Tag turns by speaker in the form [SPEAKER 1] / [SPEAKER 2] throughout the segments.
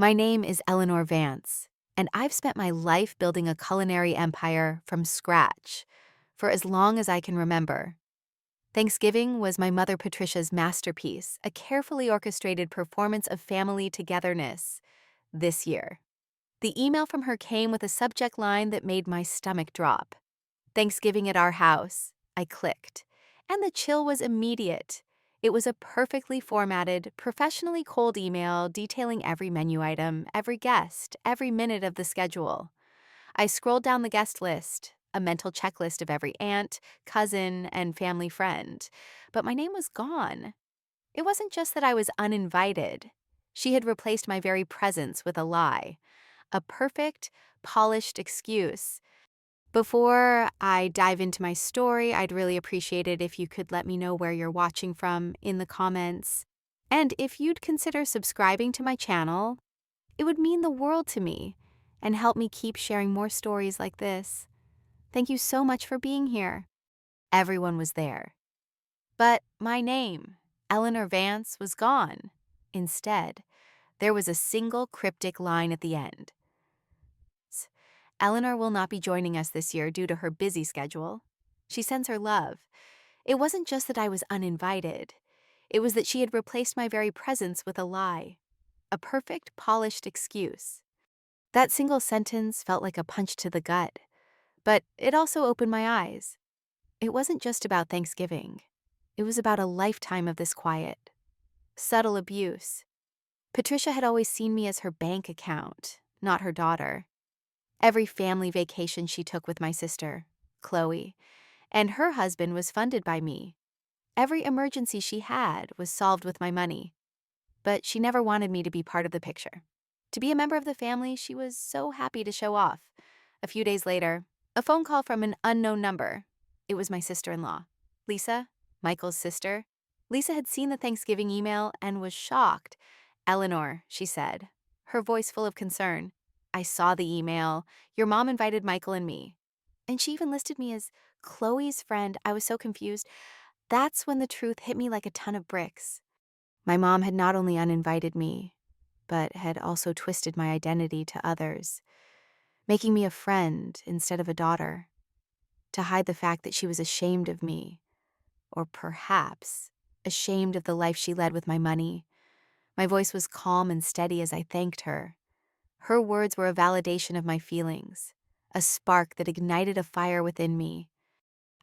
[SPEAKER 1] My name is Eleanor Vance, and I've spent my life building a culinary empire from scratch for as long as I can remember. Thanksgiving was my mother Patricia's masterpiece, a carefully orchestrated performance of family togetherness this year. The email from her came with a subject line that made my stomach drop. Thanksgiving at our house. I clicked. And the chill was immediate. It was a perfectly formatted, professionally cold email detailing every menu item, every guest, every minute of the schedule. I scrolled down the guest list, a mental checklist of every aunt, cousin, and family friend. But my name was gone. It wasn't just that I was uninvited. She had replaced my very presence with a lie, a perfect, polished excuse. Before I dive into my story, I'd really appreciate it if you could let me know where you're watching from in the comments. And if you'd consider subscribing to my channel, it would mean the world to me and help me keep sharing more stories like this. Thank you so much for being here. Everyone was there. But my name, Eleanor Vance, was gone. Instead, there was a single cryptic line at the end. Eleanor will not be joining us this year due to her busy schedule. She sends her love. It wasn't just that I was uninvited. It was that she had replaced my very presence with a lie. A perfect, polished excuse. That single sentence felt like a punch to the gut. But it also opened my eyes. It wasn't just about Thanksgiving. It was about a lifetime of this quiet, subtle abuse. Patricia had always seen me as her bank account, not her daughter. Every family vacation she took with my sister, Chloe, and her husband was funded by me. Every emergency she had was solved with my money. But she never wanted me to be part of the picture. To be a member of the family she was so happy to show off. A few days later, a phone call from an unknown number. It was my sister-in-law, Lisa, Michael's sister. Lisa had seen the Thanksgiving email and was shocked. "Eleanor," she said, her voice full of concern. "I saw the email. Your mom invited Michael and me." And she even listed me as Chloe's friend. I was so confused. That's when the truth hit me like a ton of bricks. My mom had not only uninvited me, but had also twisted my identity to others, making me a friend instead of a daughter, to hide the fact that she was ashamed of me, or perhaps ashamed of the life she led with my money. My voice was calm and steady as I thanked her. Her words were a validation of my feelings, a spark that ignited a fire within me.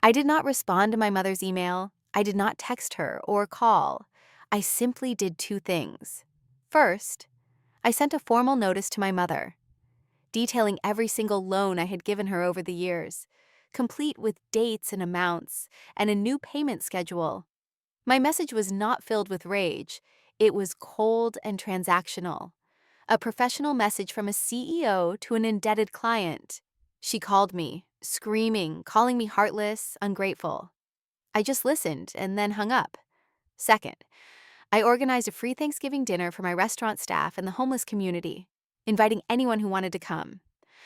[SPEAKER 1] I did not respond to my mother's email. I did not text her or call. I simply did two things. First, I sent a formal notice to my mother, detailing every single loan I had given her over the years, complete with dates and amounts, and a new payment schedule. My message was not filled with rage. It was cold and transactional. A professional message from a CEO to an indebted client. She called me, screaming, calling me heartless, ungrateful. I just listened and then hung up. Second, I organized a free Thanksgiving dinner for my restaurant staff and the homeless community, inviting anyone who wanted to come.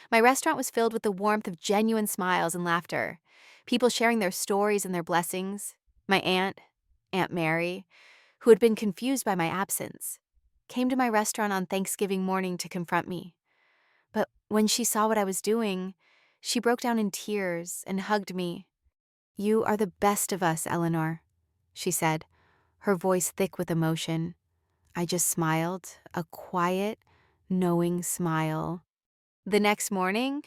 [SPEAKER 1] My restaurant was filled with the warmth of genuine smiles and laughter, people sharing their stories and their blessings. My Aunt Mary, who had been confused by my absence, came to my restaurant on Thanksgiving morning to confront me. But when she saw what I was doing, she broke down in tears and hugged me. "You are the best of us, Eleanor," she said, her voice thick with emotion. I just smiled, a quiet, knowing smile. The next morning,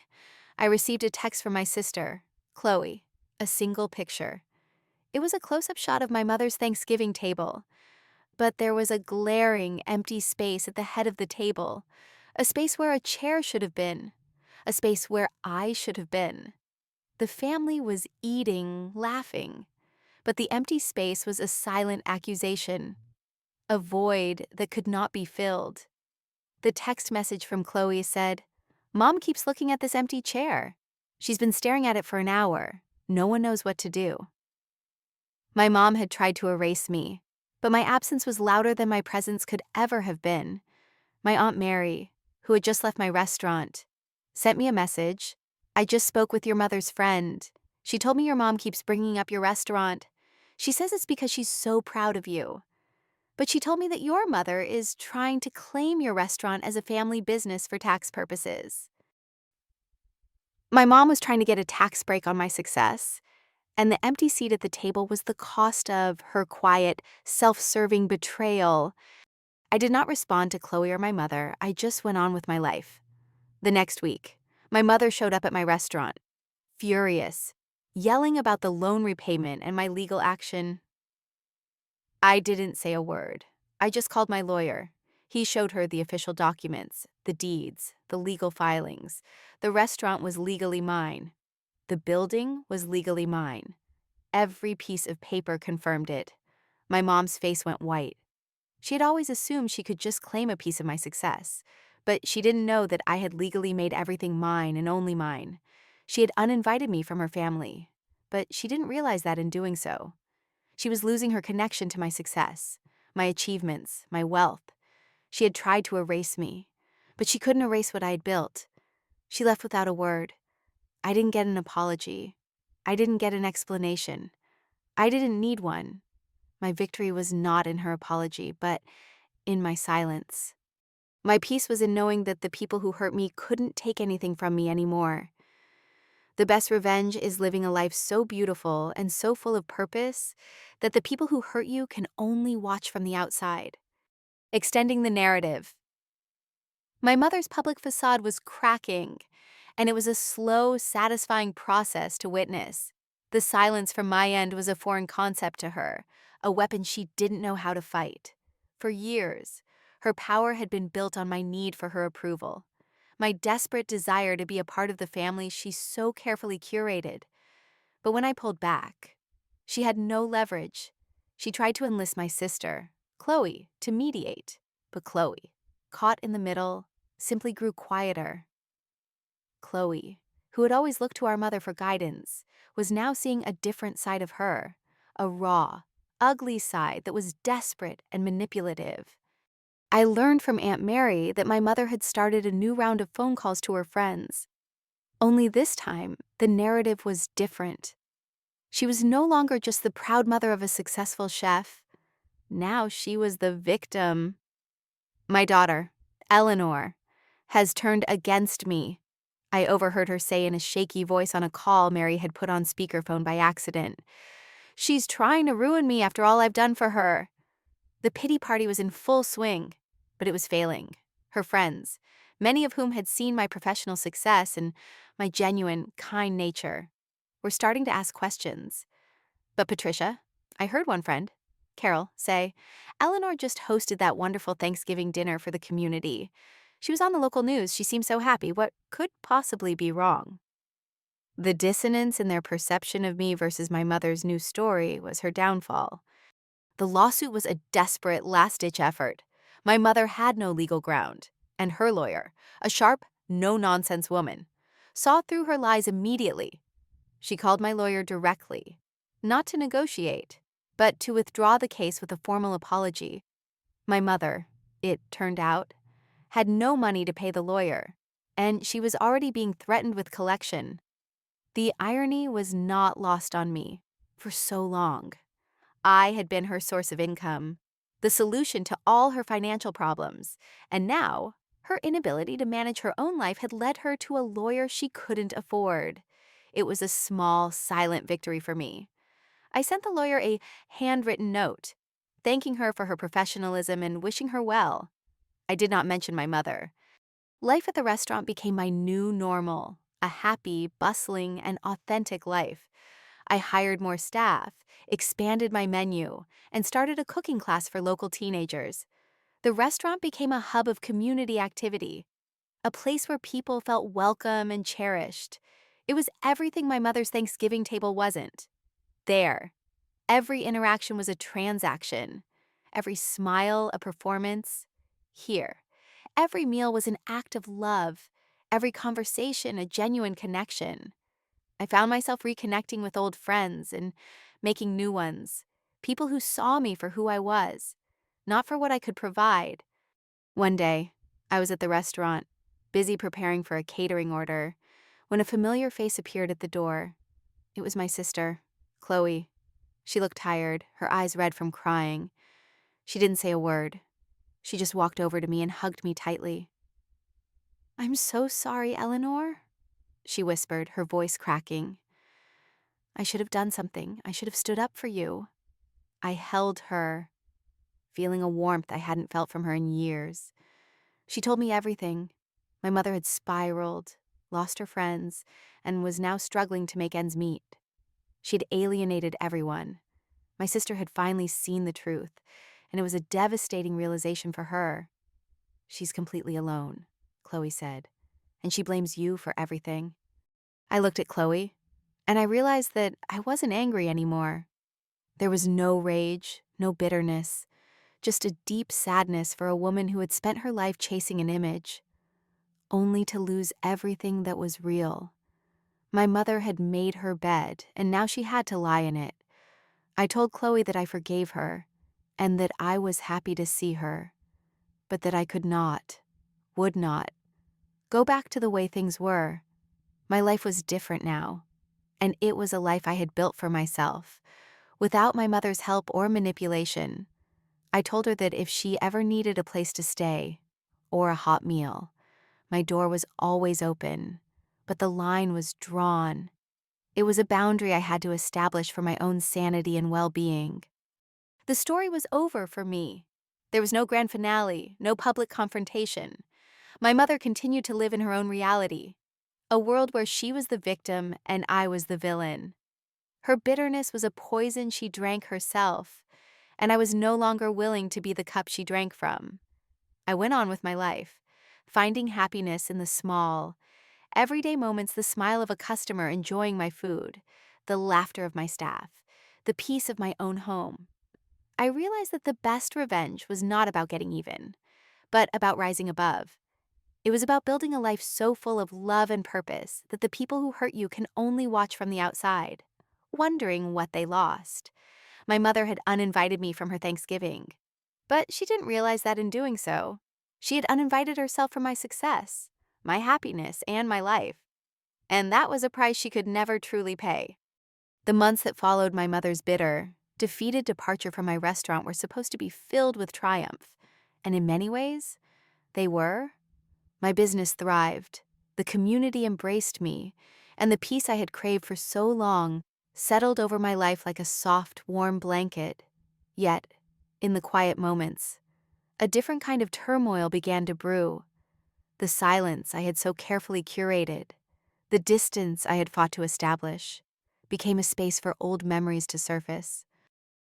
[SPEAKER 1] I received a text from my sister, Chloe, a single picture. It was a close-up shot of my mother's Thanksgiving table, but there was a glaring, empty space at the head of the table, a space where a chair should have been, a space where I should have been. The family was eating, laughing, but the empty space was a silent accusation, a void that could not be filled. The text message from Chloe said, "Mom keeps looking at this empty chair. She's been staring at it for an hour. No one knows what to do." My mom had tried to erase me, but my absence was louder than my presence could ever have been. My Aunt Mary, who had just left my restaurant, sent me a message. "I just spoke with your mother's friend. She told me your mom keeps bringing up your restaurant. She says it's because she's so proud of you." But she told me that your mother is trying to claim your restaurant as a family business for tax purposes. My mom was trying to get a tax break on my success, and the empty seat at the table was the cost of her quiet, self-serving betrayal. I did not respond to Chloe or my mother. I just went on with my life. The next week, my mother showed up at my restaurant, furious, yelling about the loan repayment and my legal action. I didn't say a word. I just called my lawyer. He showed her the official documents, the deeds, the legal filings. The restaurant was legally mine. The building was legally mine. Every piece of paper confirmed it. My mom's face went white. She had always assumed she could just claim a piece of my success, but she didn't know that I had legally made everything mine and only mine. She had uninvited me from her family, but she didn't realize that in doing so. She was losing her connection to my success, my achievements, my wealth. She had tried to erase me, but she couldn't erase what I had built. She left without a word. I didn't get an apology. I didn't get an explanation. I didn't need one. My victory was not in her apology, but in my silence. My peace was in knowing that the people who hurt me couldn't take anything from me anymore. The best revenge is living a life so beautiful and so full of purpose that the people who hurt you can only watch from the outside. Extending the narrative. My mother's public facade was cracking, and it was a slow, satisfying process to witness. The silence from my end was a foreign concept to her, a weapon she didn't know how to fight. For years, her power had been built on my need for her approval, my desperate desire to be a part of the family she so carefully curated. But when I pulled back, she had no leverage. She tried to enlist my sister, Chloe, to mediate, but Chloe, caught in the middle, simply grew quieter. Chloe, who had always looked to our mother for guidance, was now seeing a different side of her, a raw, ugly side that was desperate and manipulative. I learned from Aunt Mary that my mother had started a new round of phone calls to her friends. Only this time, the narrative was different. She was no longer just the proud mother of a successful chef. Now she was the victim. My daughter, Eleanor, has turned against me, I overheard her say in a shaky voice on a call Mary had put on speakerphone by accident. She's trying to ruin me after all I've done for her. The pity party was in full swing, but it was failing. Her friends, many of whom had seen my professional success and my genuine, kind nature, were starting to ask questions. But Patricia, I heard one friend, Carol, say, Eleanor just hosted that wonderful Thanksgiving dinner for the community. She was on the local news. She seemed so happy. What could possibly be wrong? The dissonance in their perception of me versus my mother's new story was her downfall. The lawsuit was a desperate last-ditch effort. My mother had no legal ground, and her lawyer, a sharp, no-nonsense woman, saw through her lies immediately. She called my lawyer directly, not to negotiate, but to withdraw the case with a formal apology. My mother, it turned out, had no money to pay the lawyer, and she was already being threatened with collection. The irony was not lost on me for so long. I had been her source of income, the solution to all her financial problems, and now her inability to manage her own life had led her to a lawyer she couldn't afford. It was a small, silent victory for me. I sent the lawyer a handwritten note, thanking her for her professionalism and wishing her well. I did not mention my mother. Life at the restaurant became my new normal, a happy, bustling, and authentic life. I hired more staff, expanded my menu, and started a cooking class for local teenagers. The restaurant became a hub of community activity, a place where people felt welcome and cherished. It was everything my mother's Thanksgiving table wasn't. There, every interaction was a transaction, every smile a performance. Here, every meal was an act of love, every conversation a genuine connection. I found myself reconnecting with old friends and making new ones, people who saw me for who I was, not for what I could provide. One day, I was at the restaurant, busy preparing for a catering order, when a familiar face appeared at the door. It was my sister, Chloe. She looked tired, her eyes red from crying. She didn't say a word. She just walked over to me and hugged me tightly. "I'm so sorry, Eleanor," she whispered, her voice cracking. "I should have done something. I should have stood up for you." I held her, feeling a warmth I hadn't felt from her in years. She told me everything. My mother had spiraled, lost her friends, and was now struggling to make ends meet. She'd alienated everyone. My sister had finally seen the truth, and it was a devastating realization for her. "She's completely alone," Chloe said, "and she blames you for everything." I looked at Chloe, and I realized that I wasn't angry anymore. There was no rage, no bitterness, just a deep sadness for a woman who had spent her life chasing an image, only to lose everything that was real. My mother had made her bed, and now she had to lie in it. I told Chloe that I forgave her, and that I was happy to see her, but that I could not, would not, go back to the way things were. My life was different now, and it was a life I had built for myself, without my mother's help or manipulation. I told her that if she ever needed a place to stay, or a hot meal, my door was always open, but the line was drawn. It was a boundary I had to establish for my own sanity and well-being. The story was over for me. There was no grand finale, no public confrontation. My mother continued to live in her own reality, a world where she was the victim and I was the villain. Her bitterness was a poison she drank herself, and I was no longer willing to be the cup she drank from. I went on with my life, finding happiness in the small, everyday moments: the smile of a customer enjoying my food, the laughter of my staff, the peace of my own home. I realized that the best revenge was not about getting even, but about rising above. It was about building a life so full of love and purpose that the people who hurt you can only watch from the outside, wondering what they lost. My mother had uninvited me from her Thanksgiving, but she didn't realize that in doing so, she had uninvited herself from my success, my happiness, and my life. And that was a price she could never truly pay. The months that followed my mother's bitter, defeated departure from my restaurant were supposed to be filled with triumph, and in many ways, they were. My business thrived, the community embraced me, and the peace I had craved for so long settled over my life like a soft, warm blanket. Yet, in the quiet moments, a different kind of turmoil began to brew. The silence I had so carefully curated, the distance I had fought to establish, became a space for old memories to surface.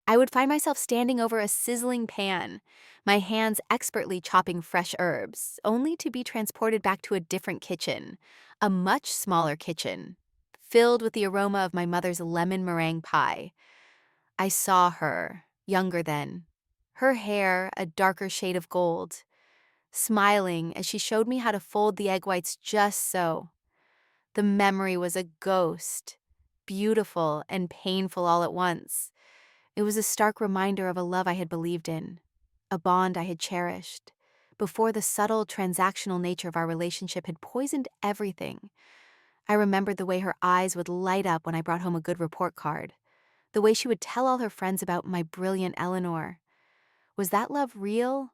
[SPEAKER 1] I would find myself standing over a sizzling pan, my hands expertly chopping fresh herbs, only to be transported back to a different kitchen, a much smaller kitchen, filled with the aroma of my mother's lemon meringue pie. I saw her, younger then, her hair a darker shade of gold, smiling as she showed me how to fold the egg whites just so. The memory was a ghost, beautiful and painful all at once. It was a stark reminder of a love I had believed in, a bond I had cherished, before the subtle transactional nature of our relationship had poisoned everything. I remembered the way her eyes would light up when I brought home a good report card, the way she would tell all her friends about my brilliant Eleanor. Was that love real,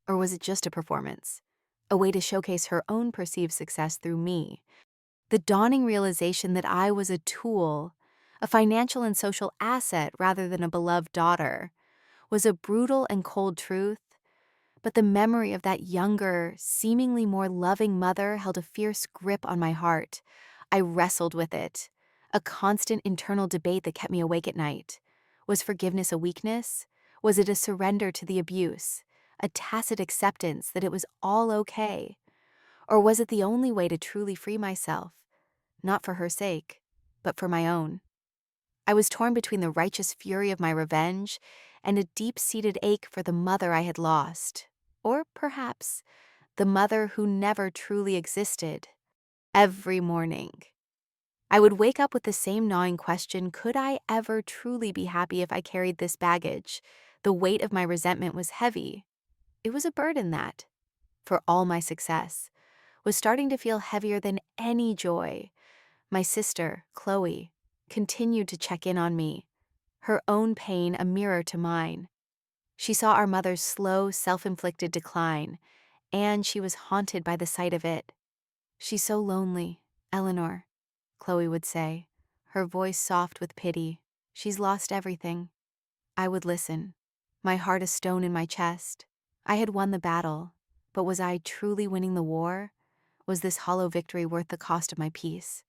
[SPEAKER 1] or was it just a performance? A way to showcase her own perceived success through me? The dawning realization that I was a tool, a financial and social asset rather than a beloved daughter, was a brutal and cold truth, but the memory of that younger, seemingly more loving mother held a fierce grip on my heart. I wrestled with it, a constant internal debate that kept me awake at night. Was forgiveness a weakness? Was it a surrender to the abuse, a tacit acceptance that it was all okay? Or was it the only way to truly free myself, not for her sake, but for my own? I was torn between the righteous fury of my revenge and a deep-seated ache for the mother I had lost, or perhaps the mother who never truly existed. Every morning, I would wake up with the same gnawing question: could I ever truly be happy if I carried this baggage? The weight of my resentment was heavy. It was a burden that, for all my success, was starting to feel heavier than any joy. My sister, Chloe, continued to check in on me, her own pain a mirror to mine. She saw our mother's slow, self-inflicted decline, and she was haunted by the sight of it. "She's so lonely, Eleanor," Chloe would say, her voice soft with pity. "She's lost everything." I would listen, my heart a stone in my chest. I had won the battle, but was I truly winning the war? Was this hollow victory worth the cost of my peace?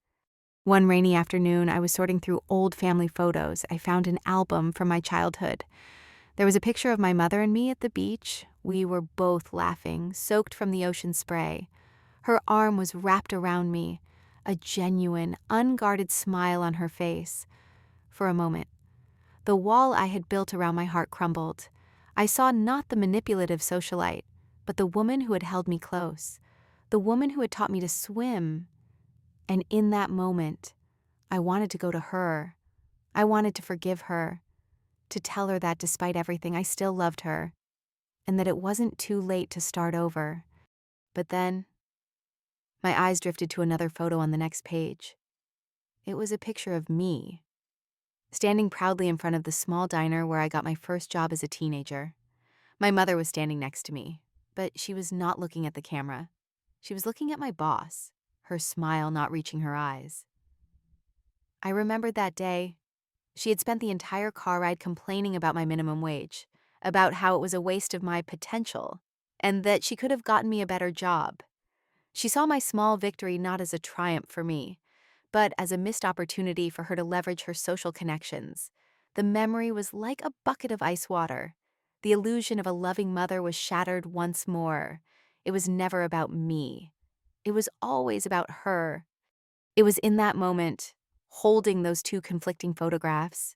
[SPEAKER 1] One rainy afternoon, I was sorting through old family photos. I found an album from my childhood. There was a picture of my mother and me at the beach. We were both laughing, soaked from the ocean spray. Her arm was wrapped around me, a genuine, unguarded smile on her face. For a moment, the wall I had built around my heart crumbled. I saw not the manipulative socialite, but the woman who had held me close, the woman who had taught me to swim. And in that moment, I wanted to go to her. I wanted to forgive her, to tell her that despite everything, I still loved her, and that it wasn't too late to start over. But then, my eyes drifted to another photo on the next page. It was a picture of me, standing proudly in front of the small diner where I got my first job as a teenager. My mother was standing next to me, but she was not looking at the camera. She was looking at my boss, her smile not reaching her eyes. I remembered that day. She had spent the entire car ride complaining about my minimum wage, about how it was a waste of my potential, and that she could have gotten me a better job. She saw my small victory not as a triumph for me, but as a missed opportunity for her to leverage her social connections. The memory was like a bucket of ice water. The illusion of a loving mother was shattered once more. It was never about me. It was always about her. It was in that moment, holding those two conflicting photographs,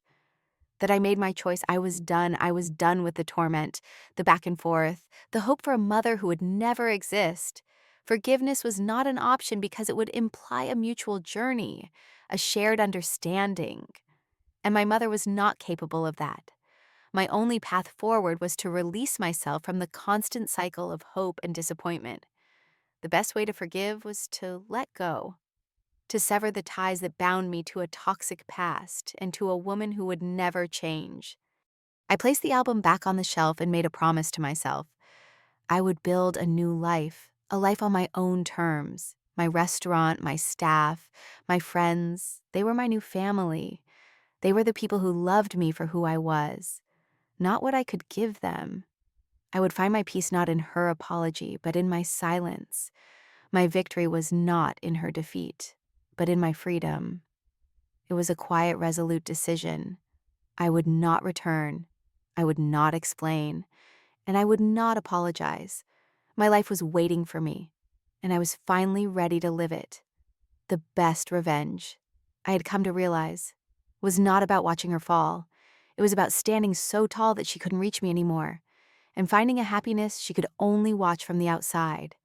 [SPEAKER 1] that I made my choice. I was done. I was done with the torment, the back and forth, the hope for a mother who would never exist. Forgiveness was not an option because it would imply a mutual journey, a shared understanding. And my mother was not capable of that. My only path forward was to release myself from the constant cycle of hope and disappointment. The best way to forgive was to let go, to sever the ties that bound me to a toxic past and to a woman who would never change. I placed the album back on the shelf and made a promise to myself. I would build a new life, a life on my own terms. My restaurant, my staff, my friends, they were my new family. They were the people who loved me for who I was, not what I could give them. I would find my peace not in her apology, but in my silence. My victory was not in her defeat, but in my freedom. It was a quiet, resolute decision. I would not return. I would not explain. And I would not apologize. My life was waiting for me, and I was finally ready to live it. The best revenge, I had come to realize, was not about watching her fall. It was about standing so tall that she couldn't reach me anymore, and finding a happiness she could only watch from the outside.